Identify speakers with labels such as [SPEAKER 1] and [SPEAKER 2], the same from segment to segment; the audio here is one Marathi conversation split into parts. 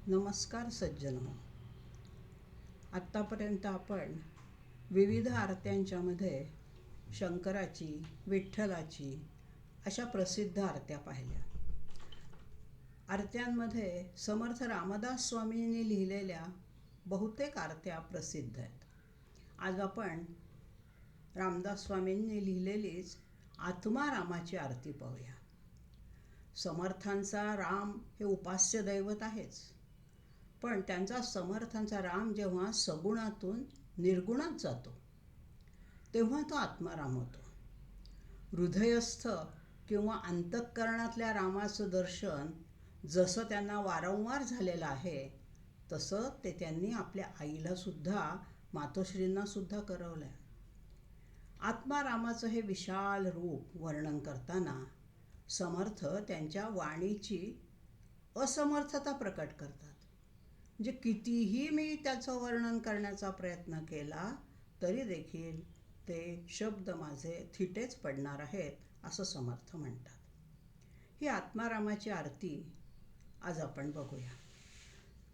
[SPEAKER 1] नमस्कार सज्जनो. आत्तापर्यंत आपण विविध आरत्यांच्यामध्ये शंकराची, विठ्ठलाची अशा प्रसिद्ध आरत्या पाहिल्या. आरत्यांमध्ये समर्थ रामदास स्वामींनी लिहिलेल्या बहुतेक आरत्या प्रसिद्ध आहेत. आज आपण रामदास स्वामींनी लिहिलेलीच आत्मारामाची आरती पाहूया. समर्थांचा राम हे उपास्य दैवत आहेच, पण त्यांचा समर्थांचा राम जेव्हा सगुणातून निर्गुणात जातो तेव्हा तो आत्माराम होतो. हृदयस्थ किंवा अंतःकरणातल्या रामाचं दर्शन जसं त्यांना वारंवार झालेलं आहे तसं ते त्यांनी आपल्या आईलासुद्धा, मातोश्रींनासुद्धा करवलं आहे. आत्मारामाचं हे विशाल रूप वर्णन करताना समर्थ त्यांच्या वाणीची असमर्थता प्रकट करतात. म्हणजे कितीही मी त्याचं वर्णन करण्याचा प्रयत्न केला तरी देखील ते शब्द माझे थिटेच पडणार आहेत असं समर्थ म्हणतात. ही आत्मारामाची आरती आज आपण बघूया.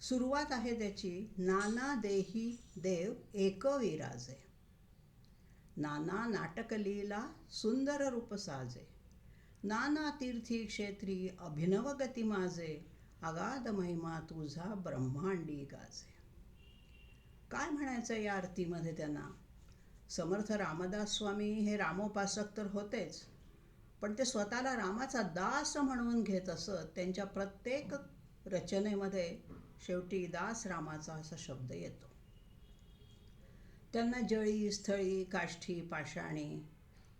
[SPEAKER 1] सुरुवात आहे त्याची, नाना देही देव एक विराजे. नाना नाटकलीला सुंदर रूप साजे. नाना तीर्थी क्षेत्री अभिनव गती माझे. अगाध महिमा तुझा ब्रह्मांडी गाजे. काय म्हणायचं या आरतीमध्ये त्यांना? समर्थ रामदास स्वामी हे रामोपासक तर होतेच, पण ते स्वतःला रामाचा दास म्हणून घेत असत. त्यांच्या प्रत्येक रचनेमध्ये शेवटी दास रामाचा असा शब्द येतो. त्यांना जळी, स्थळी, काष्ठी, पाषाणी,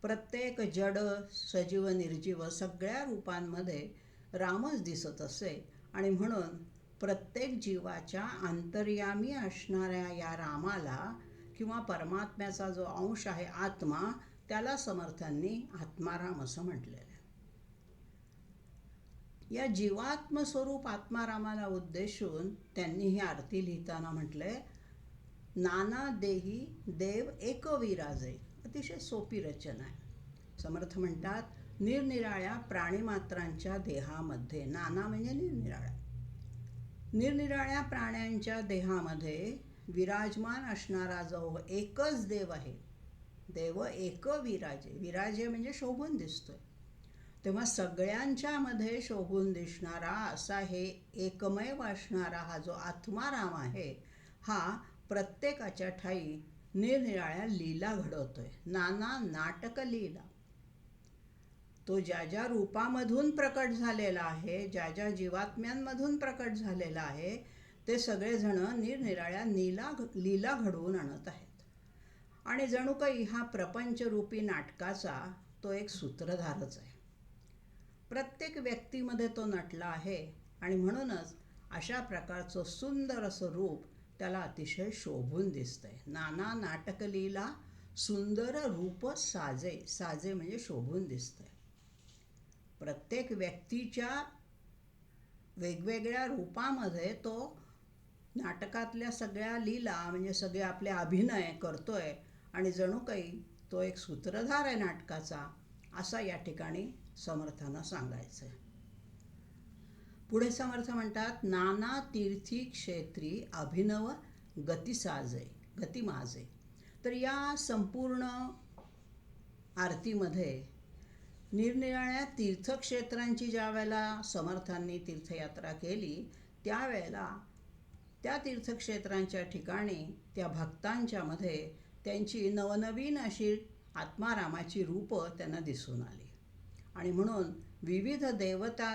[SPEAKER 1] प्रत्येक जड, सजीव, निर्जीव सगळ्या रूपांमध्ये रामच दिसत असे आणि म्हणून प्रत्येक जीवाच्या अंतर्यामी असणाऱ्या या रामाला किंवा परमात्म्याचा जो अंश आहे आत्मा, त्याला समर्थांनी आत्माराम असं म्हटलेलं आहे. या जीवात्मस्वरूप आत्मारामाला उद्देशून त्यांनी ही आरती लिहिताना म्हटलंय, नाना देही देव एक विराजे. अतिशय सोपी रचना आहे. समर्थ म्हणतात, निरनिराळ्या प्राणीमात्रांच्या देहामध्ये, नाना म्हणजे निरनिराळ्या, निरनिराळ्या प्राण्यांच्या देहामध्ये विराजमान असणारा जो एकच देव आहे, देव एक विराजे. विराजे म्हणजे शोभून दिसतोय. तेव्हा सगळ्यांच्यामध्ये शोभून दिसणारा असा हे एकमेव असणारा हा जो आत्माराम आहे, हा प्रत्येकाच्या ठाई निरनिराळ्या लीला घडवतोय. नाना नाटक लीला. तो ज्या ज्या रूपामधून प्रकट झालेला आहे, ज्या ज्या जीवात्म्यांमधून प्रकट झालेला आहे, ते सगळेजण निरनिराळ्या लीला घडवून आणत आहेत. आणि जणू काही हा प्रपंचरूपी नाटकाचा तो एक सूत्रधारच आहे. प्रत्येक व्यक्तीमध्ये तो नटला आहे आणि म्हणूनच अशा प्रकारचं सुंदर असं रूप त्याला अतिशय शोभून दिसतंय. नाना नाटकलीला सुंदर रूप साजे. साजे म्हणजे शोभून दिसतंय. प्रत्येक व्यक्तीच्या वेगवेगळ्या रूपामध्ये तो नाटकातल्या सगळ्या लीला म्हणजे सगळे आपले अभिनय करतोय आणि जणू काही तो एक सूत्रधार आहे नाटकाचा, असा या ठिकाणी समर्थांना सांगायचं आहे. पुढे समर्थ म्हणतात, नाना तीर्थी क्षेत्री अभिनव गती साजे, गती माझे. तर या संपूर्ण आरतीमध्ये निरनिराळ्या तीर्थक्षेत्रांची ज्या वेळेला समर्थांनी तीर्थयात्रा केली, त्यावेळेला त्या तीर्थक्षेत्रांच्या ठिकाणी त्या भक्तांच्यामध्ये त्यांची नवनवीन अशी आत्मारामाची रूपं त्यांना दिसून आली आणि म्हणून विविध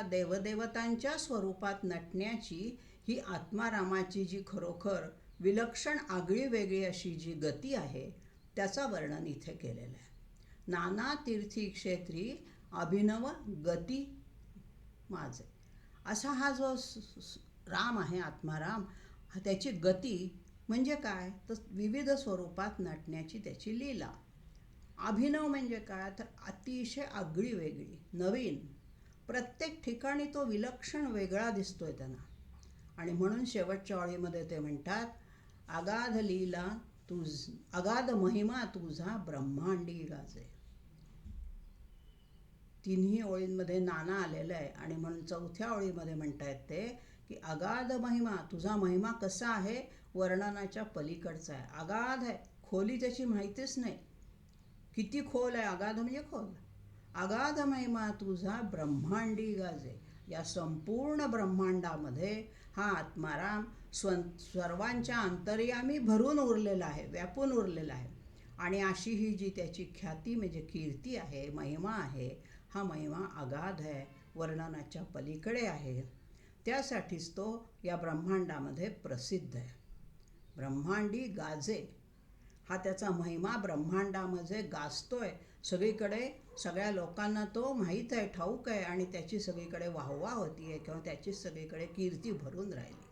[SPEAKER 1] देवदेवतांच्या स्वरूपात नटण्याची ही आत्मारामाची जी खरोखर विलक्षण आगळी वेगळी अशी जी गती आहे, त्याचं वर्णन इथे केलेलं आहे. नाना तीर्थी क्षेत्री अभिनव गती माझे. असा हा जो राम आहे आत्माराम, त्याची गती म्हणजे काय, तर विविध स्वरूपात नटण्याची त्याची लीला. अभिनव म्हणजे काय, तर अतिशय आगळी वेगळी, नवीन. प्रत्येक ठिकाणी तो विलक्षण वेगळा दिसतोय त्यांना. आणि म्हणून शेवटच्या ओळीमध्ये ते म्हणतात, अगाध लीला अगाध महिमा तुझा ब्रह्मांडी गाजे. तिन्ही ओळींमध्ये नाना आलेलं आहे आणि म्हणून चौथ्या ओळीमध्ये म्हणतायत ते की अगाध महिमा, तुझा महिमा कसा आहे वर्णनाच्या पलीकडचा आहे, अगाध आहे, खोली त्याची माहितीच नाही. किती खोल आहे, अगाध म्हणजे खोल. अगाध महिमा तुझा ब्रह्मांडी गाजे. या संपूर्ण ब्रह्मांडामध्ये हा आत्माराम सर्वांच्या अंतर्यामी भरून उरलेला आहे, व्यापून उरलेला आहे. आणि अशी ही जी त्याची ख्याती म्हणजे कीर्ती आहे, महिमा आहे, हा महिमा अगाध आहे, वर्णनाच्या पलीकडे आहे. त्यासाठीच तो या ब्रह्मांडामध्ये प्रसिद्ध आहे. ब्रह्मांडी गाजे हा त्याचा महिमा ब्रह्मांडामध्ये गाजतोय. सगळीकडे सगळ्या लोकांना तो माहीत आहे, ठाऊक आहे, आणि त्याची सगळीकडे वाहवा होती आहे किंवा त्याची सगळीकडे कीर्ती भरून राहिली.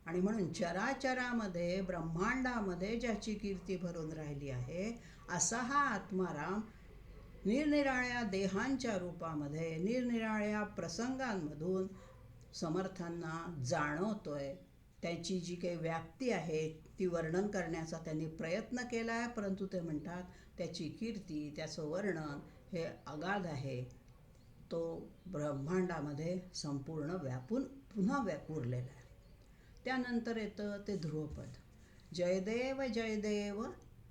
[SPEAKER 1] आणि म्हणून चराचरामध्ये ब्रह्मांडामध्ये ज्याची कीर्ती भरून राहिली आहे असा हा आत्माराम निरनिराळ्या देहांच्या रूपामध्ये निरनिराळ्या प्रसंगांमधून समर्थांना जाणवतोय. त्याची जी काही व्याप्ती आहे ती वर्णन करण्याचा त्यांनी प्रयत्न केला आहे, परंतु ते म्हणतात त्याची कीर्ती, त्याचं वर्णन हे अगाध आहे. तो ब्रह्मांडामध्ये संपूर्ण व्यापून पुन्हा उरलेला आहे. त्यानंतर येतं ते ध्रुवपद. जयदेव जयदेव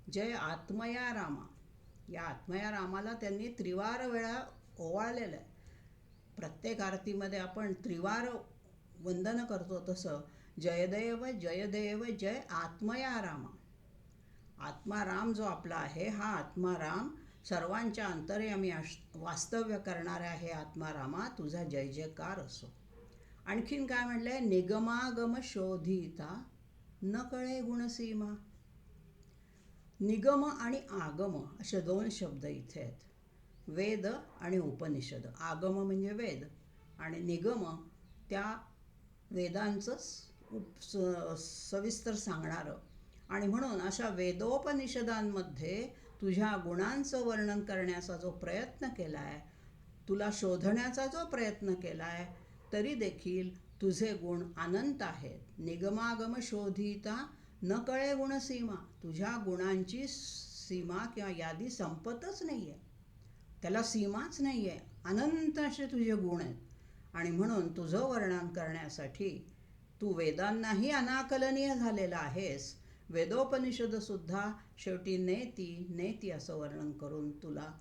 [SPEAKER 1] जय आत्मया रामा. या आत्मया रामाला त्यांनी त्रिवार वेळा ओवाळलेलं आहे. प्रत्येक आरतीमध्ये आपण त्रिवार वंदन करतो तसं जयदेव जयदेव जय आत्मया रामा. आत्माराम जो आपला आहे हा आत्माराम सर्वांच्या अंतर्यामी वास्तव्य करणाऱ्या हे आत्मारामा तुझा जय जयकार असो. आणखीन काय म्हटलंय, निगमागम शोधिता न कळे गुणसीमा. निगम आणि आगम असे दोन शब्द इथे आहेत. वेद आणि उपनिषद. आगम म्हणजे वेद आणि निगम त्या वेदांचं सविस्तर सांगणारं. आणि म्हणून अशा वेदोपनिषदांमध्ये तुझ्या गुणांचं वर्णन करण्याचा जो प्रयत्न केला आहे, तुला शोधण्याचा जो प्रयत्न केला आहे, तरी देखील तुझे गुण अनंत आहेत. निगमागम शोधिता न कळे गुणसीमा. तुझ्या गुणांची सीमा किंवा यादी संपतच नाही आहे, त्याला सीमाच नाही आहे. अनंत असे तुझे गुण आहेत. आणि म्हणून तुझं वर्णन करण्यासाठी तू वेदांनाही अनाकलनीय झालेला आहेस. वेदोपनिषदसुद्धा शेवटी नेती नेती असं वर्णन करून तुला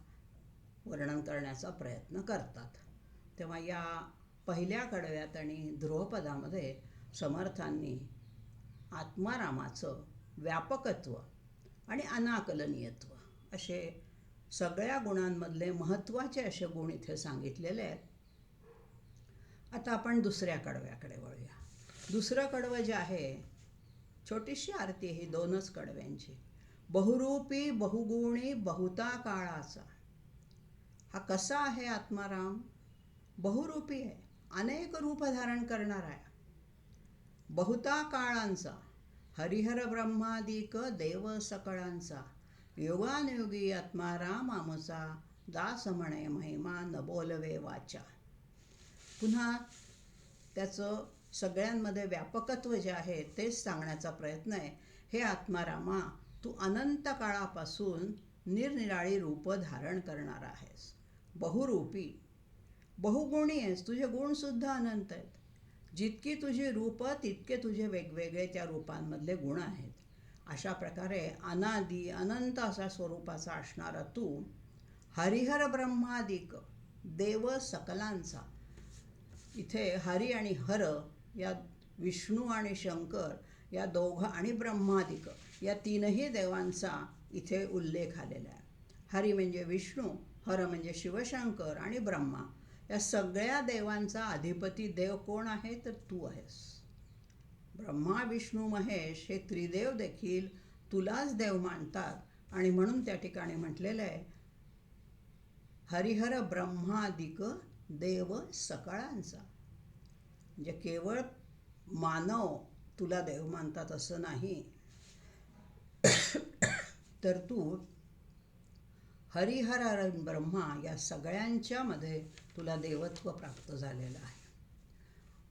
[SPEAKER 1] वर्णन करण्याचा प्रयत्न करतात. तेव्हा या पहिल्या कडव्यात आणि ध्रुवपदामध्ये समर्थांनी आत्मारामाचं व्यापकत्व आणि अनाकलनीयत्व असे सगळ्या गुणांमधले महत्त्वाचे असे गुण इथे सांगितलेले आहेत. आता आपण दुसऱ्या कडव्याकडे वळूया. दुसरं कडवं जे आहे, छोटीशी आरती ही 2च कडव्यांची. बहुरूपी बहुगुणी बहुता काळाचा. हा कसा आहे आत्माराम? बहुरूपी आहे, अनेक रूप धारण करणारा आहे. बहुता काळांचा, हरिहर ब्रह्मादिक देव सकळांचा. योगानुयोगी आत्माराम आमचा, दास म्हणे महिमा न बोलवे वाचा. पुन्हा त्याचं सगळ्यांमध्ये व्यापकत्व जे आहे तेच सांगण्याचा प्रयत्न आहे. हे आत्मारामा, तू अनंत काळापासून निरनिराळी रूपं धारण करणारा आहेस. बहुरूपी, बहुगुणी आहेस, तुझे गुणसुद्धा अनंत आहेत. जितकी तुझी रूपं तितके तुझे वेगवेगळे त्या रूपांमधले गुण आहेत. अशा प्रकारे अनादी अनंत असा स्वरूपाचा असणारा तू हरिहर ब्रह्मादिक देव सकलांचा. इथे हरी आणि हर या विष्णू आणि शंकर या दोघं आणि ब्रह्मादिक या तीनही देवांचा इथे उल्लेख आलेला आहे. हरी म्हणजे विष्णू, हर म्हणजे शिवशंकर आणि ब्रह्मा या सगळ्या देवांचा अधिपती देव कोण आहे तर तू आहेस. ब्रह्मा विष्णू महेश हे त्रिदेव देखील तुलाच देव मानतात आणि म्हणून त्या ठिकाणी म्हटलेलं आहे हरिहर ब्रह्मादिक देव सकळांचा. म्हणजे केवळ मानव तुला देव मानतात असं नाही, तर तू हरिहर आणि ब्रह्मा या सगळ्यांच्या मध्ये तुला देवत्व प्राप्त झालेलं आहे.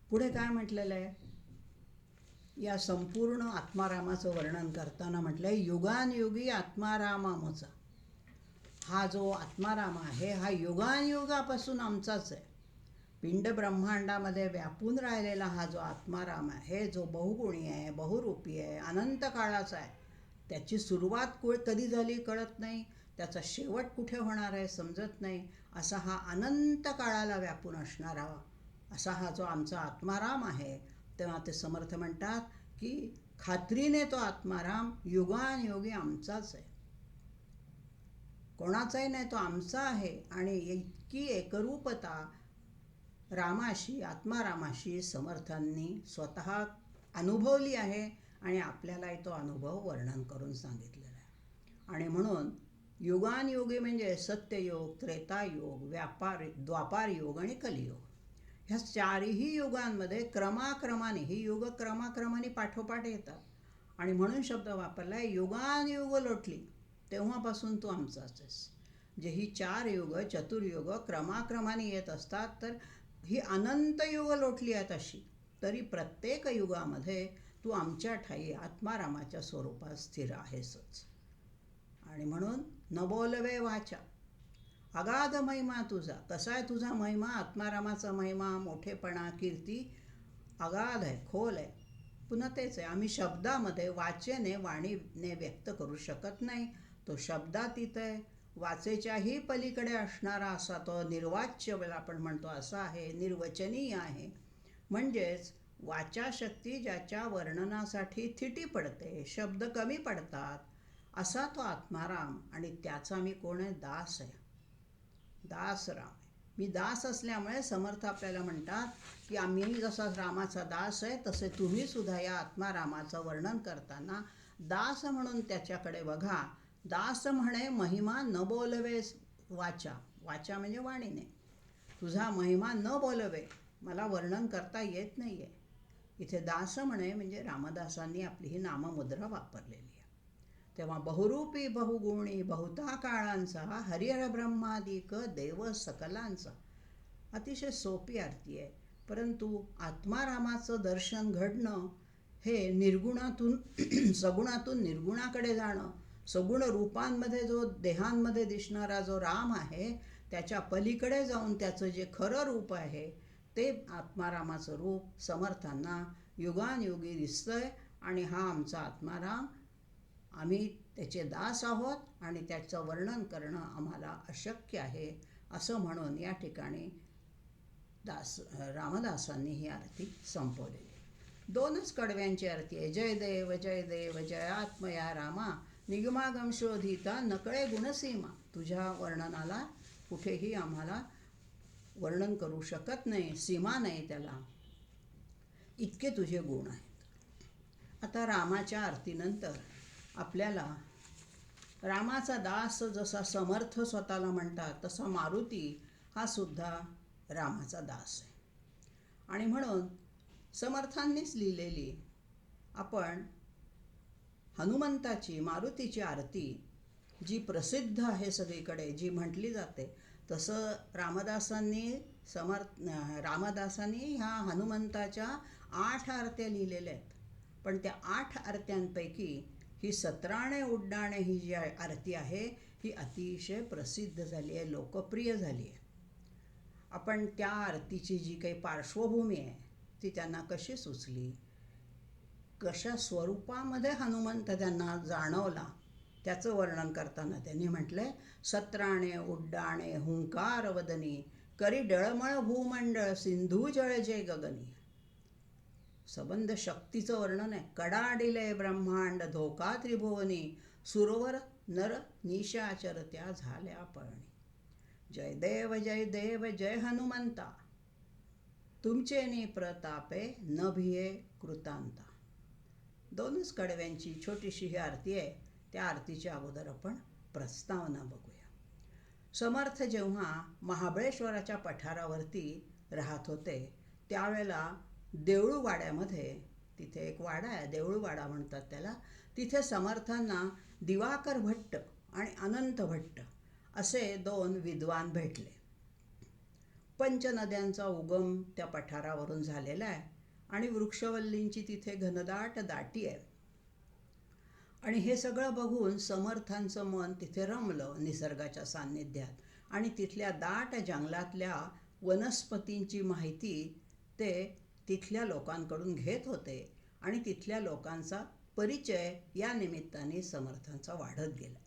[SPEAKER 1] पुढे काय म्हटलेलं आहे, या संपूर्ण आत्मारामाचं वर्णन करताना म्हटलं आहे युगानयुगी आत्मारामाचा. हा जो आत्माराम आहे हा युगानयुगापासून आमचाच आहे. पिंड ब्रह्मांडामध्ये व्यापून राहिलेला हा जो आत्माराम आहे, जो बहुगुणी आहे, बहुरूपी आहे, अनंत काळाचा आहे, त्याची सुरुवात कधी झाली कळत नाही, त्याचा शेवट कुठे होणार आहे समजत नाही, असा हा अनंत काळाला व्यापून असणारा असा हा जो आमचा आत्माराम आहे. तेव्हा ते समर्थ म्हणतात की खात्रीने तो आत्माराम युगानयोगी आमचाच आहे, कोणाचाही नाही, तो आमचा आहे. आणि इतकी एकरूपता रामाशी, आत्मारामाशी समर्थांनी स्वतः अनुभवली आहे आणि आपल्यालाही तो अनुभव वर्णन करून सांगितलेला आहे. आणि म्हणून युगानयोगी म्हणजे सत्ययोग, त्रेतायोग, द्वापार योग आणि कलियोग, ह्या चारही युगांमध्ये क्रमाक्रमाने ही युग क्रमाक्रमाने पाठोपाठ येतात. आणि म्हणून शब्द वापरलाय युगानयुग लोटली, तेव्हापासून तू आमचाच आहेस. जे ही 4 युग चतुर्युग क्रमाक्रमाने येत असतात, तर ही अनंत युग लोटली आहेत अशी, तरी प्रत्येक युगामध्ये तू आमच्या ठाई आत्मारामाच्या स्वरूपात स्थिर आहेसच. आणि म्हणून न बोलवे वाचा, अगाध महिमा तुझा. कसा आहे तुझा महिमा? आत्मारामाचा महिमा, मोठेपणा, कीर्ती अगाध आहे, खोल आहे. पुन्हा तेच आहे, आम्ही शब्दामध्ये वाचेने, वाणीने व्यक्त करू शकत नाही. तो शब्दातीत आहे, वाचेच्याही पलीकडे असणारा असा तो निर्वाच्य आपण म्हणतो असा आहे, निर्वचनीय आहे. म्हणजेच वाचाशक्ती ज्याच्या वर्णनासाठी थिटी पडते, शब्द कमी पडतात, असा तो आत्माराम. आणि त्याचा मी कोण आहे? दास आहे, दासराम आहे. मी दास असल्यामुळे समर्थ आपल्याला म्हणतात की आम्ही जसा रामाचा दास आहे, तसे तुम्ही सुद्धा या आत्मारामाचं वर्णन करताना दास म्हणून त्याच्याकडे बघा. दास म्हणे महिमा न बोलवे वाचा, वाचा म्हणजे वाणीने. तुझा महिमा न बोलवे, मला वर्णन करता येत नाही आहे. इथे दास म्हणे म्हणजे रामदासांनी आपली ही नाममुद्रा वापरलेली आहे. तेव्हा बहुरूपी बहुगुणी बहुता काळांचा हरिहर ब्रह्मादिक देव सकलांचा. अतिशय सोपी आरती आहे, परंतु आत्मारामाचं दर्शन घडणं हे निर्गुणातून सगुणातून निर्गुणाकडे जाणं, सगुण रूपांमध्ये जो देहांमध्ये दिसणारा जो राम आहे, त्याच्या पलीकडे जाऊन त्याचं जे खरं रूप आहे ते आत्मारामाचं रूप समर्थांना युगानयुगी दिसतंय. आणि हा आमचा आत्माराम, आम्ही त्याचे दास आहोत आणि त्याचं वर्णन करणं आम्हाला अशक्य आहे, असं म्हणून या ठिकाणी रामदासांनी ही आरती संपवलेली. 2च कडव्यांची आरती आहे. जय देव जय देव जय आत्मया रामा, निगमागम शोधिता नकळे गुणसीमा. तुझ्या वर्णनाला कुठेही आम्हाला वर्णन करू शकत नाही, सीमा नाही त्याला, इतके तुझे गुण आहेत. आता रामाच्या आरतीनंतर आपल्याला रामाचा दास जसा समर्थ स्वतःला म्हणतात, तसा मारुती हा सुद्धा रामाचा दास आहे. आणि म्हणून समर्थांनीच लिहिलेली आपण हनुमंताची, मारुतीची आरती जी प्रसिद्ध आहे सगळीकडे, जी म्हटली जाते, तसं रामदासांनी ह्या हनुमंताच्या 8 आरत्या लिहिलेल्या आहेत. पण त्या 8 आरत्यांपैकी ही 17 उड्डाणे ही जी आरती आहे, ही अतिशय प्रसिद्ध झाली आहे, लोकप्रिय झाली आहे. आपण त्या आरतीची जी काही पार्श्वभूमी आहे ती त्यांना कशी सुचली, कशा स्वरूपामध्ये हनुमंत त्यांना जाणवला, त्याचं वर्णन करताना त्यांनी म्हटलंय, 17 उड्डाणे हुंकार वदनी, करी डळमळ भूमंडळ सिंधू जळजे गगनी. सबंध शक्तीचं वर्णन आहे. कडाडिले ब्रह्मांड धोका त्रिभुवनी, सुरवर नर निशाचर त्या झाल्या पळणी. जय देव जय हनुमंता, तुमचे नि प्रतापे न भिये कृतांता. 2च कडव्यांची छोटीशी ही आरती आहे. त्या आरतीच्या अगोदर आपण प्रस्तावना बघूया. समर्थ जेव्हा महाबळेश्वराच्या पठारावरती राहत होते, त्यावेळेला देऊळवाड्यामध्ये, तिथे एक वाडा आहे, देऊळवाडा म्हणतात त्याला, तिथे समर्थांना दिवाकर भट्ट आणि अनंत भट्ट असे 2 विद्वान भेटले. पंचनद्यांचा उगम त्या पठारावरून झालेला आहे आणि वृक्षवल्लींची तिथे घनदाट दाटी आहे. आणि हे सगळं बघून समर्थांचं मन तिथे रमलं निसर्गाच्या सान्निध्यात. आणि तिथल्या दाट जंगलातल्या वनस्पतींची माहिती ते तिथल्या लोकांकडून घेत होते आणि तिथल्या लोकांचा परिचय या निमित्ताने समर्थांचा वाढत गेला.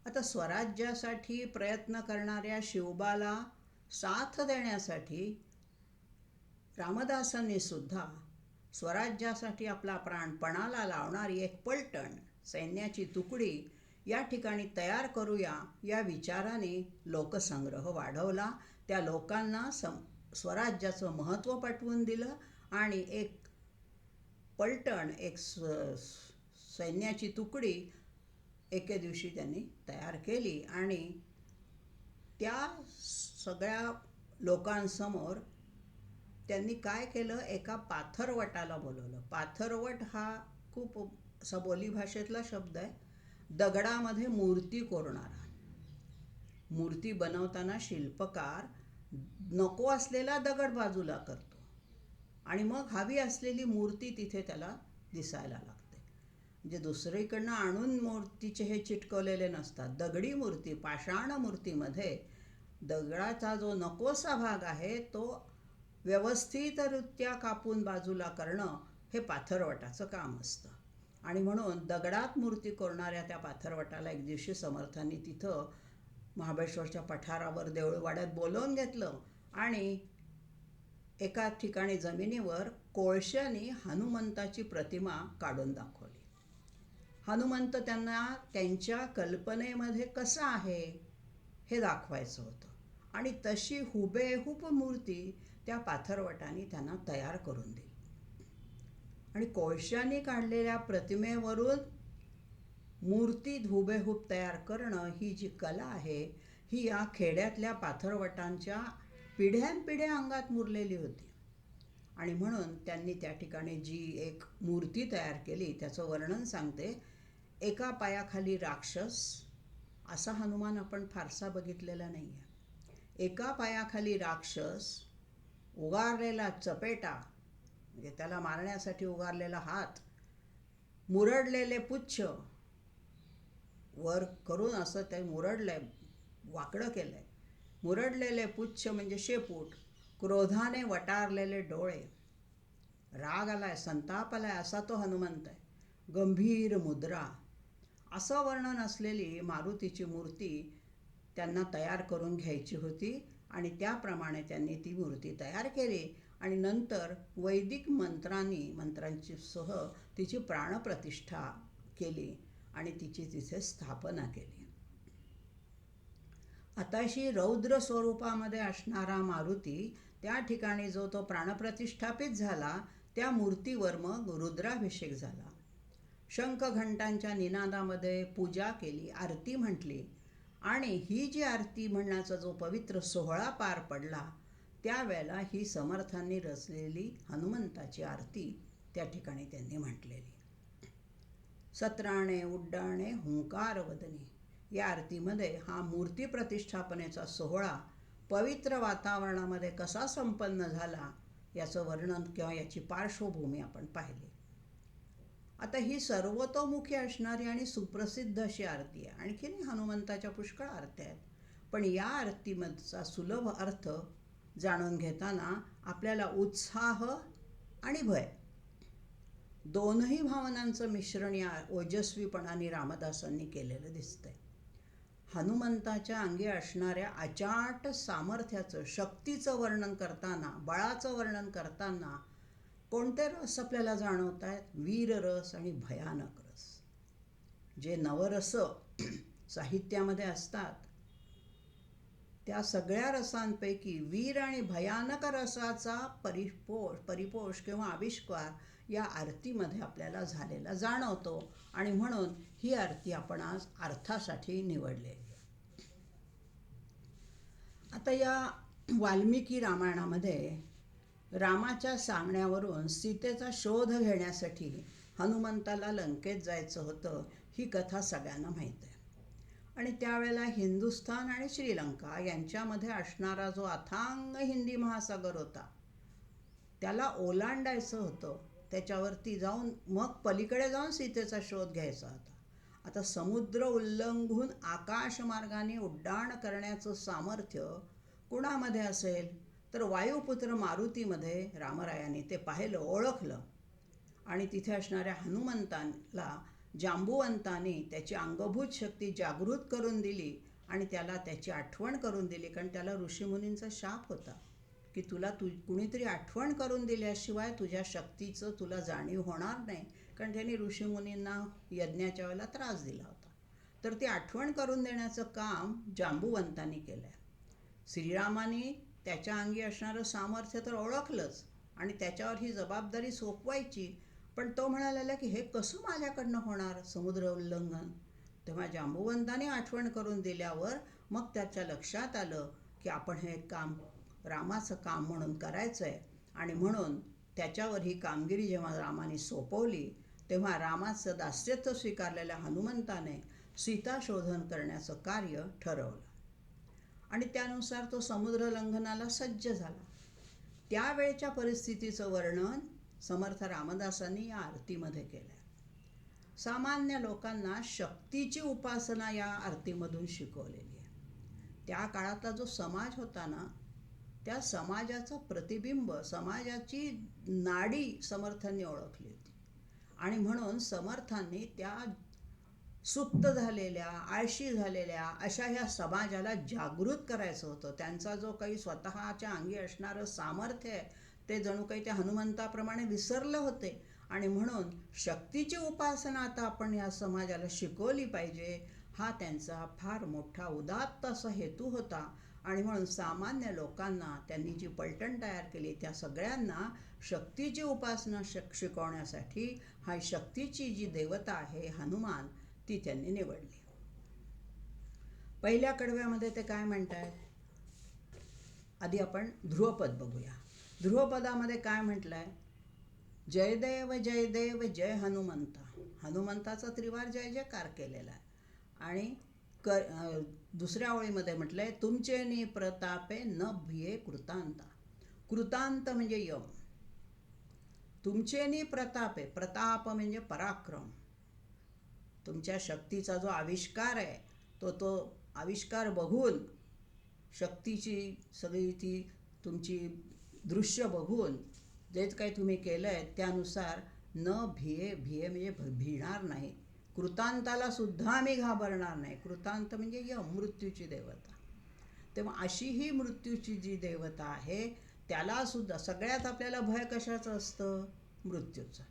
[SPEAKER 1] आता स्वराज्यासाठी प्रयत्न करणाऱ्या शिवबाला साथ देण्यासाठी रामदासांनी सुद्धा स्वराज्यासाठी आपला प्राण पणाला लावणारी एक पलटण सैन्याची तुकडी या ठिकाणी तयार करूया या विचाराने लोकसंग्रह वाढवला. त्या लोकांना स्वराज्याचं महत्त्व पटवून दिलं आणि एक पलटण, एक सैन्याची तुकडी एके दिवशी त्यांनी तयार केली आणि त्या सगळ्या लोकांसमोर त्यांनी काय केलं, एका पाथरवटाला बोलवलं. पाथरवट हा खूप असा बोलीभाषेतला शब्द आहे. दगडामध्ये मूर्ती कोरणारा. मूर्ती बनवताना शिल्पकार नको असलेला दगड बाजूला करतो आणि मग हवी असलेली मूर्ती तिथे त्याला दिसायला लागते. म्हणजे दुसरीकडनं आणून मूर्तीचे हे चिटकवलेले नसतात. दगडी मूर्ती, पाषाण मूर्तीमध्ये दगडाचा जो नकोसा भाग आहे तो व्यवस्थितरित्या कापून बाजूला करणं हे पाथरवटाचं काम असतं. आणि म्हणून दगडात मूर्ती कोरणाऱ्या त्या पाथरवटाला एक दिवशी समर्थांनी तिथं महाबळेश्वरच्या पठारावर देऊळवाड्यात बोलावून घेतलं आणि एका ठिकाणी जमिनीवर कोळशाने हनुमंताची प्रतिमा काढून दाखवली. हनुमंत त्यांना त्यांच्या कल्पनेमध्ये कसा आहे हे दाखवायचं होतं आणि तशी हुबेहूब मूर्ती त्या पाथरवटाने त्यांना तयार करून दिली. आणि कोळशाने काढलेल्या प्रतिमेवरून मूर्ती हुबेहूब तयार करणं ही जी कला आहे ही या खेड्यातल्या पाथरवटांच्या पिढ्यानपिढ्या अंगात मुरलेली होती. आणि म्हणून त्यांनी त्या ठिकाणी जी एक मूर्ती तयार केली त्याचं वर्णन सांगते. एका पायाखाली राक्षस, असा हनुमान आपण फारसा बघितलेला नाही आहे. एका पायाखाली राक्षस, उगारलेला चपेटा म्हणजे त्याला मारण्यासाठी उगारलेला हात, मुरडलेले पुच्छ, वर करून असं ते मुरडलंय, वाकडं केलंय, मुरडलेले पुच्छ म्हणजे शेपूट, क्रोधाने वटारलेले डोळे, राग आलाय, संताप आलाय असा तो हनुमंत आहे, गंभीर मुद्रा, असं वर्णन असलेली मारुतीची मूर्ती त्यांना तयार करून घ्यायची होती. आणि त्याप्रमाणे त्यांनी ती मूर्ती तयार केली आणि नंतर वैदिक मंत्रांची सह तिची प्राणप्रतिष्ठा केली आणि तिची तिथे स्थापना केली. आताशी रौद्र स्वरूपामध्ये असणारा मारुती त्या ठिकाणी जो तो प्राणप्रतिष्ठापित झाला त्या मूर्तीवर मग रुद्राभिषेक झाला. शंख घंटांच्या निनादामध्ये पूजा केली, आरती म्हटली आणि ही जी आरती म्हणण्याचा जो पवित्र सोहळा पार पडला त्यावेळेला ही समर्थांनी रचलेली हनुमंताची आरती त्या ठिकाणी त्यांनी म्हटलेली. सत्राणे उड्डाणे हुंकार वदनी या आरतीमध्ये हा मूर्ती प्रतिष्ठापनेचा सोहळा पवित्र वातावरणामध्ये कसा संपन्न झाला याचं वर्णन किंवा याची पार्श्वभूमी आपण पाहिली. आता ही सर्वतोमुखी असणारी आणि सुप्रसिद्ध अशी आरती आहे. आणखीन हनुमंताच्या पुष्कळ आरत्या आहेत, पण या आरतीमधचा सुलभ अर्थ जाणून घेताना आपल्याला उत्साह आणि भय दोनही भावनांचं मिश्रण या ओजस्वीपणाने रामदासांनी केलेलं दिसतंय. हनुमंताच्या अंगी असणाऱ्या अचाट सामर्थ्याचं, शक्तीचं वर्णन करताना, बळाचं वर्णन करताना कोणते रस आपल्याला जाणवत आहेत? वीररस आणि भयानक रस. जे नवरस साहित्यामध्ये असतात त्या सगळ्या रसांपैकी वीर आणि भयानक रसाचा परिपोष किंवा आविष्कार या आरतीमध्ये आपल्याला झालेला जाणवतो आणि म्हणून ही आरती आपण आज अर्थासाठी निवडलेली आहे. आता या वाल्मिकी रामायणामध्ये रामाच्या सांगण्यावरून सीतेचा शोध घेण्यासाठी हनुमंताला लंकेत जायचं होतं ही कथा सगळ्यांना माहीत आहे. आणि त्यावेळेला हिंदुस्थान आणि श्रीलंका यांच्यामध्ये असणारा जो अथांग हिंदी महासागर होता त्याला ओलांडायचं होतं. त्याच्यावरती जाऊन मग पलीकडे जाऊन सीतेचा शोध घ्यायचा होता. आता समुद्र उल्लंघून आकाशमार्गाने उड्डाण करण्याचं सामर्थ्य कुणामध्ये असेल तर वायुपुत्र मारुतीमध्ये रामरायाने ते पाहिलं, ओळखलं. आणि तिथे असणाऱ्या हनुमंताला जांबुवंताने त्याची अंगभूत शक्ती जागृत करून दिली आणि त्याला त्याची आठवण करून दिली. कारण त्याला ऋषीमुनींचा शाप होता की तुला कुणीतरी आठवण करून दिल्याशिवाय तुझ्या शक्तीचं तुला जाणीव होणार नाही. कारण त्यांनी ऋषीमुनींना यज्ञाच्या वेळेला त्रास दिला होता. तर ती आठवण करून देण्याचं काम जांबुवंतांनी केलं आहे. श्रीरामाने त्याच्या अंगी असणारं सामर्थ्य तर ओळखलंच आणि त्याच्यावर ही जबाबदारी सोपवायची. पण तो म्हणाला की हे कसं माझ्याकडनं होणार समुद्र उल्लंघन. तेव्हा जांबुवंताने आठवण करून दिल्यावर मग त्याच्या लक्षात आलं की आपण हे काम रामाचं काम म्हणून करायचं आहे. आणि म्हणून त्याच्यावर ही कामगिरी जेव्हा रामाने सोपवली तेव्हा रामाचं दास्यत्व स्वीकारलेल्या हनुमंताने सीताशोधन करण्याचं कार्य ठरवलं आणि त्यानुसार तो समुद्र लंघनाला सज्ज झाला. त्यावेळच्या परिस्थितीचं वर्णन समर्थ रामदासांनी या आरतीमध्ये केलं आहे. सामान्य लोकांना शक्तीची उपासना या आरतीमधून शिकवलेली आहे. त्या काळातला जो समाज होता ना, त्या समाजाचं प्रतिबिंब, समाजाची नाडी समर्थांनी ओळखली होती. आणि म्हणून समर्थांनी त्या सुप्त झालेल्या, आळशी झालेल्या अशा ह्या समाजाला जागृत करायचं होतं. त्यांचा जो काही स्वतःच्या अंगी असणारं सामर्थ्य आहे ते जणू काही त्या हनुमंताप्रमाणे विसरले होते. आणि म्हणून शक्तीची उपासना आता आपण या समाजाला शिकवली पाहिजे, हा त्यांचा फार मोठा उदात्त असा हेतू होता. आणि म्हणून सामान्य लोकांना त्यांनी जी पलटण तयार केली त्या सगळ्यांना शक्तीची उपासना शिकवण्यासाठी हा शक्तीची जी देवता आहे हनुमान ती त्यांनी निवडली. पहिल्या कडव्यामध्ये ते काय म्हणतात, आधी आपण ध्रुवपद बघूया. ध्रुवपदामध्ये काय म्हटलंय, जयदेव जयदेव जय हनुमंता. हनुमंताचा त्रिवार जय जयकार केलेला आहे. आणि दुसऱ्या ओळीमध्ये म्हटलंय, तुमचे नि प्रतापे न भिये कृतांता. कृतांत म्हणजे यम. तुमचे नि प्रतापे, प्रताप म्हणजे पराक्रम. तुमच्या शक्तीचा जो आविष्कार आहे तो आविष्कार बघून, शक्तीची सगळी ती तुमची दृश्य बघून जे काही तुम्ही केलं आहे त्यानुसार न भिये, भिये म्हणजे भिणार नाही, कृतांताला सुद्धा आम्ही घाबरणार नाही. कृतांत म्हणजे यम, मृत्यूची देवता. तेव्हा अशी ही मृत्यूची जी देवता आहे त्याला सुद्धा, सगळ्यात आपल्याला भय कशाचं असतं, मृत्यूचं.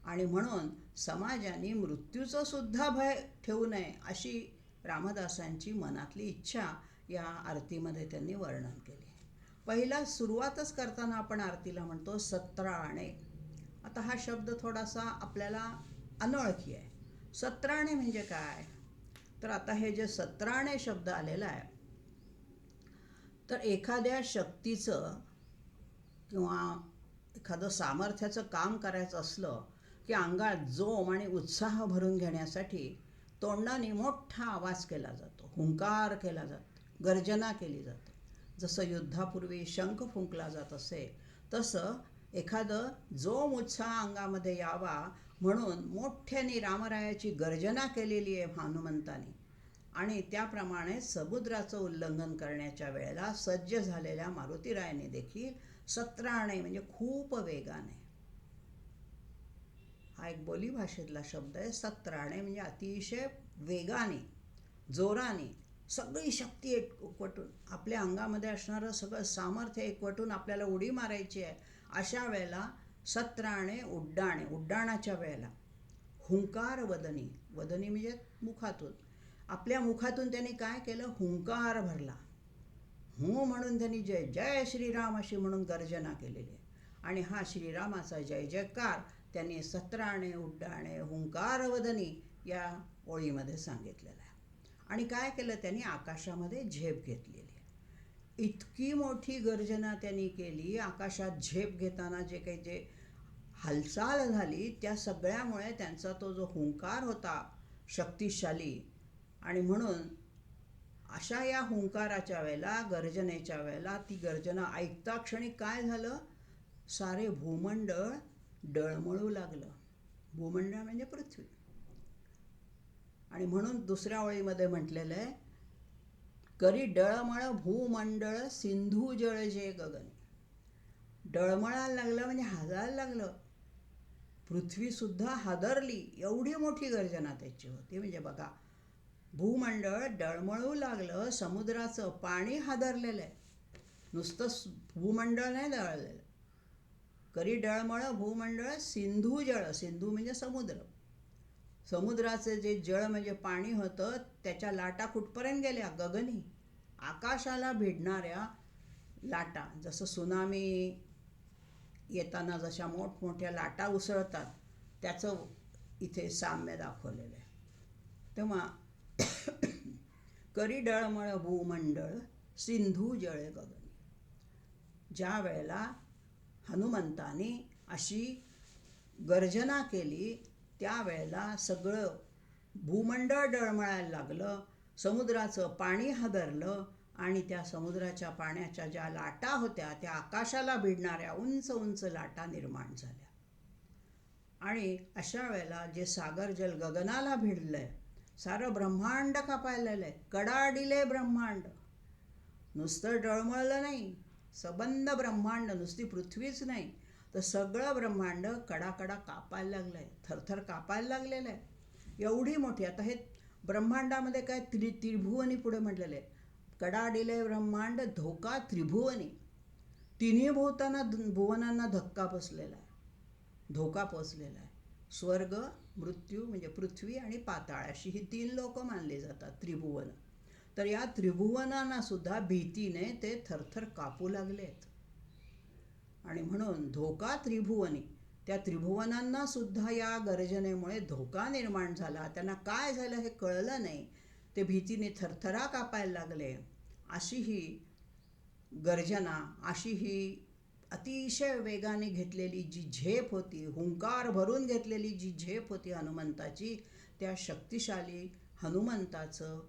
[SPEAKER 1] आणि म्हणून समाजाने मृत्यूचं सुद्धा भय ठेवू नये अशी रामदासांची मनातली इच्छा या आरतीमध्ये त्यांनी वर्णन केली. पहिला सुरुवातच करताना आपण आरतीला म्हणतो सत्राणे. आता हा शब्द थोडासा आपल्याला अनोळखी आहे. सत्राणे म्हणजे काय, तर आता हे जे सत्राणे शब्द आलेला आहे तर एखाद्या शक्तीचं किंवा एखादं सामर्थ्याचं काम करायचं असलं की अंगात जोम आणि उत्साह भरून घेण्यासाठी तोंडाने मोठा आवाज केला जातो, हुंकार केला जातो, गर्जना केली जाते. जसं युद्धापूर्वी शंख फुंकला जात असे तसं एखादं जोम उत्साह अंगामध्ये यावा म्हणून मोठ्याने रामरायाची गर्जना केलेली आहे हनुमंतानी. आणि त्याप्रमाणे समुद्राचं उल्लंघन करण्याच्या वेळेला सज्ज झालेल्या मारुतीरायाने देखील सत्राणे म्हणजे खूप वेगाने, हा एक बोलीभाषेतला शब्द आहे. सत्राणे म्हणजे अतिशय वेगाने, जोराने सगळी शक्ती एकवटून, आपल्या अंगामध्ये असणारं सगळं सामर्थ्य एकवटून आपल्याला उडी मारायची आहे. अशा वेळेला सत्राणे उड्डाणे, उड्डाणाच्या वेळेला हुंकार वदनी, वदनी म्हणजे मुखातून, आपल्या मुखातून त्यांनी काय केलं, हुंकार भरला. हू म्हणून त्यांनी जय जय श्रीराम अशी म्हणून गर्जना केलेली आहे. आणि हा श्रीरामाचा जय जयकार त्यांनी सत्राणे उड्डाणे हुंकार वदनी या ओळीमध्ये सांगितलेला आहे. आणि काय केलं, त्यांनी आकाशामध्ये झेप घेतलेली आहे. इतकी मोठी गर्जना त्यांनी केली, आकाशात झेप घेताना जे काही जे हालचाल झाली त्या सगळ्यामुळे त्यांचा तो जो हुंकार होता शक्तिशाली. आणि म्हणून अशा या हुंकाराच्या वेळेला, गर्जनेच्या वेळेला, ती गर्जना ऐकता क्षणी काय झालं, सारे भूमंडळ डळमळू लागलं. भूमंडळ म्हणजे पृथ्वी. आणि म्हणून दुसऱ्या ओळीमध्ये म्हटलेलं आहे, करी डळमळ भूमंडळ सिंधू जळ जे गगन. डळमळायला लागलं म्हणजे हाजायला लागलं. पृथ्वीसुद्धा हादरली, एवढी मोठी गर्जना त्याची होती. म्हणजे बघा, भूमंडळ डळमळू लागलं, समुद्राचं पाणी हादरलेलं आहे. नुसतं भूमंडळ नाही डळलेलं. करी डळमळ भूमंडळ सिंधू जळ, सिंधू म्हणजे समुद्र. समुद्राचं जे जळ म्हणजे पाणी होतं त्याच्या लाटा कुठपर्यंत गेल्या? गगनी. आकाशाला भिडणाऱ्या लाटा, जसं सुनामी येताना जशा मोठमोठ्या लाटा उसळतात त्याचं इथे साम्य दाखवलेलं आहे. तेव्हा करी डळमळ भूमंडळ सिंधू जळे गगनी. ज्या वेळेला हनुमंताने अशी गर्जना केली त्यावेळेला सगळं भूमंडळ डळमळायला लागलं, समुद्राचं पाणी हादरलं आणि त्या समुद्राच्या पाण्याच्या ज्या लाटा होत्या त्या आकाशाला भिडणाऱ्या उंच उंच लाटा निर्माण झाल्या. आणि अशा वेळेला जे सागर जल गगनाला भिडलंय, सारं ब्रह्मांड कापायलेलं आहे. कडाडिले ब्रह्मांड. नुसतं डळमळलं नाही, सबंध ब्रह्मांड, नुसती पृथ्वीच नाही तर सगळं ब्रह्मांड कडाकडा कापायला लागलं आहे, थरथर कापायला लागलेलं आहे. एवढी मोठी. आता हे ब्रह्मांडामध्ये काय त्रिभुवनी पुढे म्हटलेलं आहे. कडाडिले ब्रह्मांड धोका त्रिभुवनी. तिन्ही भुवनांना धक्का बसलेला आहे, धोका पोचलेला आहे. स्वर्ग, मृत्यू म्हणजे पृथ्वी आणि पाताळ अशी ही 3 लोक मानली जातात, त्रिभुवन. तर या त्रिभुवनांना सुद्धा भीतीने ते थरथर कापू लागलेत. आणि म्हणून धोका त्रिभुवनी, त्या त्रिभुवनांना सुद्धा या गर्जनेमुळे धोका निर्माण झाला. त्यांना काय झालं हे कळलं नाही, ते भीतीने थरथरा कापायला लागले. अशी ही गर्जना, अशी ही अतिशय वेगाने घेतलेली जी झेप होती, हुंकार भरून घेतलेली जी झेप होती हनुमंताची, त्या शक्तिशाली हनुमंताचं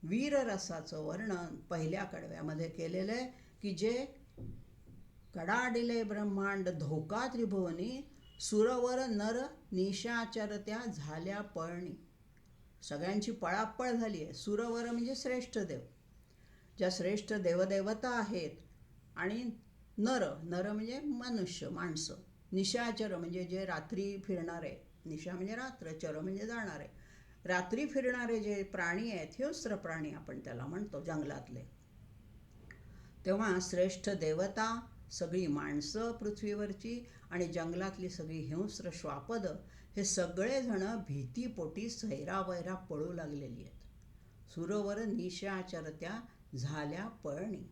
[SPEAKER 1] वीररसाचं वर्णन पहिल्या कडव्यामध्ये केलेलं आहे की जे कडाडिले ब्रह्मांड धोका त्रिभुवनी, सुरवर नर निशाचरत्या झाल्या पळणी. सगळ्यांची पळापळ झाली आहे. सुरवर म्हणजे श्रेष्ठ देव, ज्या श्रेष्ठ देवदेवता आहेत, आणि नर, नर म्हणजे मनुष्य, माणसं. निशाचर म्हणजे जे रात्री फिरणारे, निशा म्हणजे रात्र, चर म्हणजे जाणारे, रात्री फिरणारे जे प्राणी आहेत, हिंस्र प्राणी आपण त्याला म्हणतो, जंगलातले. तेव्हा श्रेष्ठ देवता, सगळी माणसं पृथ्वीवरची आणि जंगलातली सगळी हिंस्र श्वापद, हे सगळेजण भीतीपोटी सैरावैरा पळू लागलेली आहेत. सुरवर निशाचरत्या झाल्या पळणी.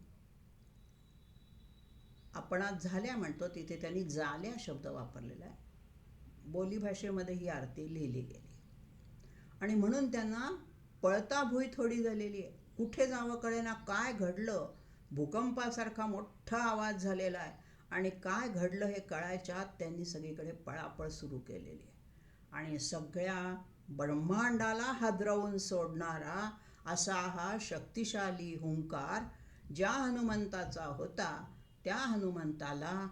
[SPEAKER 1] आपण आज झाल्या म्हणतो, तिथे त्यांनी जाल्या शब्द वापरलेला आहे. बोलीभाषेमध्ये ही आरती लिहिली गेली. आणि म्हणून त्यांना पळता भुई थोडी झालेली आहे. कुठे जावं कळेना, काय घडलं, भूकंपासारखा मोठा आवाज झालेला आहे आणि काय घडलं हे कळायच्या आत त्यांनी सगळीकडे पळापळ सुरू केलेली आहे. आणि सगळ्या ब्रह्मांडाला हादरवून सोडणारा असा हा शक्तिशाली हुंकार ज्या हनुमंताचा होता, त्या हनुमंताला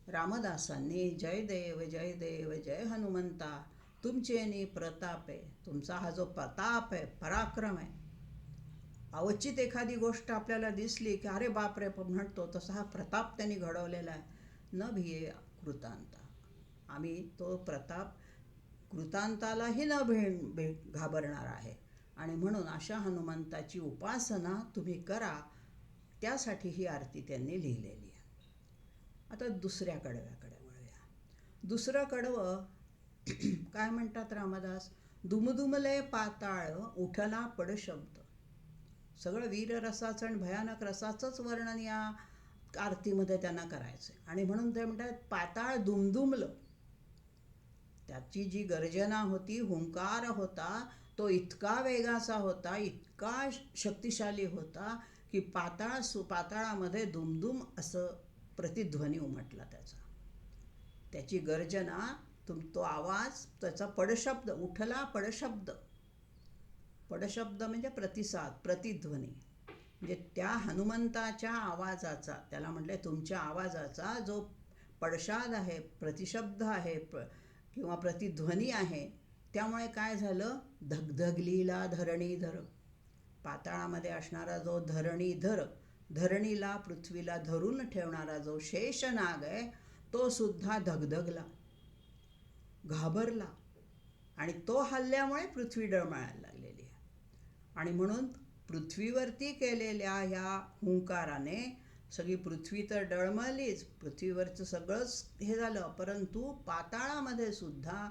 [SPEAKER 1] रामदासांनी जय देव जय देव जय हनुमंता तुमचेनी प्रताप आहे. तुमचा हा जो प्रताप आहे, पराक्रम आहे, अवचित एखादी गोष्ट आपल्याला दिसली की अरे बापरे म्हणतो, तसा हा प्रताप त्यांनी घडवलेला आहे. न भिये कृतांता. आम्ही तो प्रताप कृतांतालाही न घाबरणार आहे. आणि म्हणून अशा हनुमंताची उपासना तुम्ही करा, त्यासाठी ही आरती त्यांनी लिहिलेली आहे. आता दुसऱ्या कडव्याकडे वळूया. दुसरं कडवं काय म्हणतात रामदास? दुमदुमले पाताळ उठला पड शब्द. सगळं वीररसाचं आणि भयानक रसाचंच वर्णन या आरतीमध्ये त्यांना करायचं. आणि म्हणून ते म्हणतात पाताळ दुमदुमलं. त्याची जी गर्जना होती, हुंकार होता, तो इतका वेगाचा होता, इतका शक्तिशाली होता की पाताळामध्ये दुमदुम असं प्रतिध्वनी उमटला त्याचा. त्याची गर्जना, तो आवाज, त्याचा पडशब्द, उठला पडशब्द. पडशब्द म्हणजे प्रतिसाद, प्रतिध्वनी. म्हणजे त्या हनुमंताच्या आवाजाचा, त्याला म्हटले तुमच्या आवाजाचा जो पडशाद आहे, प्रतिशब्द आहे किंवा प्रतिध्वनी आहे, त्यामुळे काय झालं? धगधगलीला धरणीधर. पाताळामध्ये असणारा जो धरणीधर, धरणीला पृथ्वीला धरून ठेवणारा जो शेषनाग आहे तो सुद्धा धगधगला, घाबरला आणि तो हल्ल्यामुळे पृथ्वी डळमळायला लागलेली आहे. आणि म्हणून पृथ्वीवरती केलेल्या ह्या हुंकाराने सगळी पृथ्वी तर डळमळलीच, पृथ्वीवरचं सगळंच हे झालं, परंतु पाताळामध्ये सुद्धा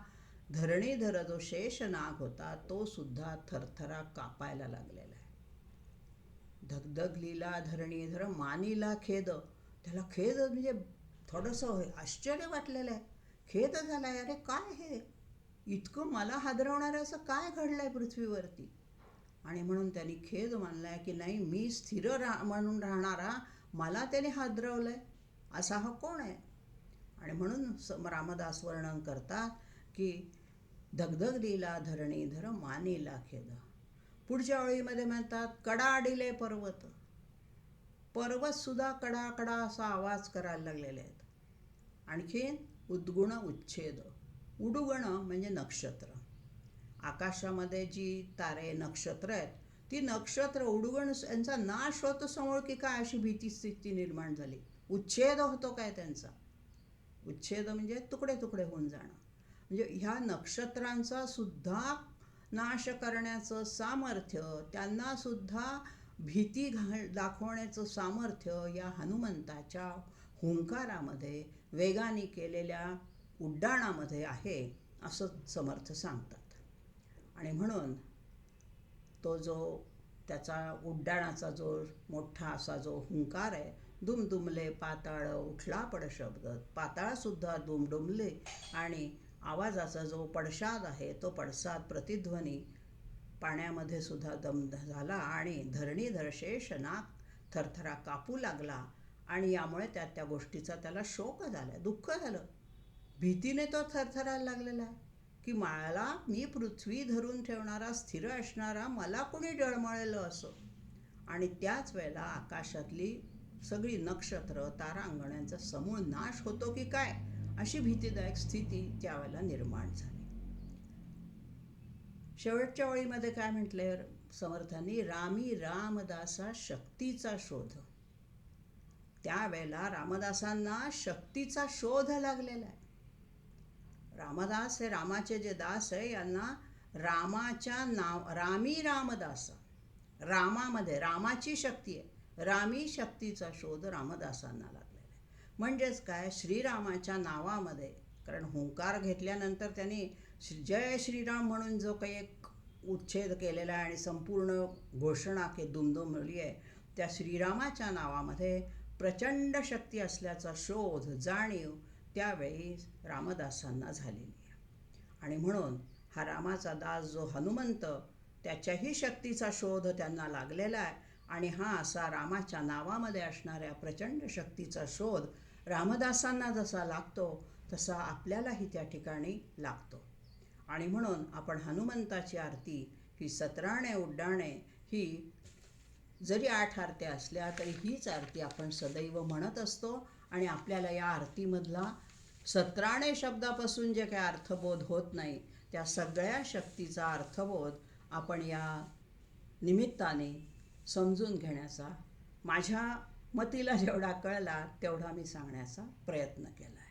[SPEAKER 1] धरणीधर जो शेषनाग होता तो सुद्धा थरथरा कापायला लागलेला आहे. धगधगलीला धरणीधर मानीला खेद. त्याला खेद म्हणजे थोडंसं आश्चर्य वाटलेलं आहे, खेद झाला आहे, अरे काय हे इतकं मला हादरवणारं असं काय घडलं आहे पृथ्वीवरती. आणि म्हणून त्यांनी खेद मानला आहे की नाही, मी स्थिर म्हणून राहणारा मला त्याने हादरवलं आहे, असा हा कोण आहे. आणि म्हणून रामदास वर्णन करतात की धगधगलीला धरणीधर मानीला खेद. पुढच्या ओळीमध्ये म्हणतात कडाडिले पर्वत. पर्वतसुद्धा कडाकडा असा आवाज करायला लागलेले आहेत. आणखीन उद्गुण उच्छेद. उडुगण म्हणजे नक्षत्र. आकाशामध्ये जी तारे नक्षत्र आहेत ती नक्षत्र उडुगण यांचा नाश होतो समोर की काय अशी भीती स्थिती निर्माण झाली. उच्छेद होतो काय त्यांचा. उच्छेद म्हणजे तुकडे तुकडे होऊन जाणं. म्हणजे ह्या नक्षत्रांचा सुद्धा नाश करण्याचं सामर्थ्य, त्यांना सुद्धा भीती दाखवण्याचं सामर्थ्य या हनुमंताच्या हुंकारामध्ये, वेगाने केलेल्या उड्डाणामध्ये आहे असं समर्थ सांगतात. आणि म्हणून तो जो त्याचा उड्डाणाचा जो मोठा असा जो हुंकार आहे, दुमदुमले पाताळ उठला पडशब्द, पाताळसुद्धा दुमदुमले आणि आवाजाचा जो पडसाद आहे तो पडसाद प्रतिध्वनी पाण्यामध्ये सुद्धा दम झाला आणि धरणीधर शेषनाग थरथरा कापू लागला. आणि यामुळे त्या गोष्टीचा त्याला शोक झाला, दुःख झालं, भीतीने तो थरथरायला लागलेला आहे की मी पृथ्वी धरून ठेवणारा स्थिर असणारा मला कोणी डळमळेलं असं. आणि त्याच वेळेला आकाशातली सगळी नक्षत्र तारांगणांचा समूळ नाश होतो की काय अशी भीतीदायक स्थिती त्यावेळेला निर्माण झाली. शेवटच्या ओळीमध्ये काय म्हटलंय समर्थांनी, रामी रामदासा शक्तीचा शोध. त्यावेळेला रामदासांना शक्तीचा शोध लागलेला आहे. रामदास हे रामाचे जे दास आहे यांना रामाच्या नाव रामी रामदासा, रामामध्ये रामाची शक्ती आहे, रामी शक्तीचा शोध रामदासांना लागलेला आहे. म्हणजेच काय, श्रीरामाच्या नावामध्ये, कारण हुंकार घेतल्यानंतर त्यांनी जय श्रीराम म्हणून जो काही एक उच्छेद केलेला आहे आणि संपूर्ण घोषणा दुमदुमली आहे, त्या श्रीरामाच्या नावामध्ये प्रचंड शक्ती असल्याचा शोध जाणीव त्यावेळी रामदासांना झालेली आहे. आणि म्हणून हा रामाचा दास जो हनुमंत, त्याच्याही शक्तीचा शोध त्यांना लागलेला आहे. आणि हा असा रामाच्या नावामध्ये असणाऱ्या प्रचंड शक्तीचा शोध रामदासांना जसा लागतो तसा आपल्यालाही त्या ठिकाणी लागतो. आणि म्हणून आपण हनुमंताची आरती ही 17 उड्डाणे ही जरी 8 आरत्या असल्या तरी हीच आरती आपण सदैव म्हणत असतो. आणि आपल्याला या आरतीमधला 17 शब्दापासून जे काही अर्थबोध होत नाही त्या सगळ्या शक्तीचा अर्थबोध आपण या निमित्ताने समजून घेण्याचा, माझ्या मतीला जेवढा कळला तेवढा मी सांगण्याचा प्रयत्न केला आहे.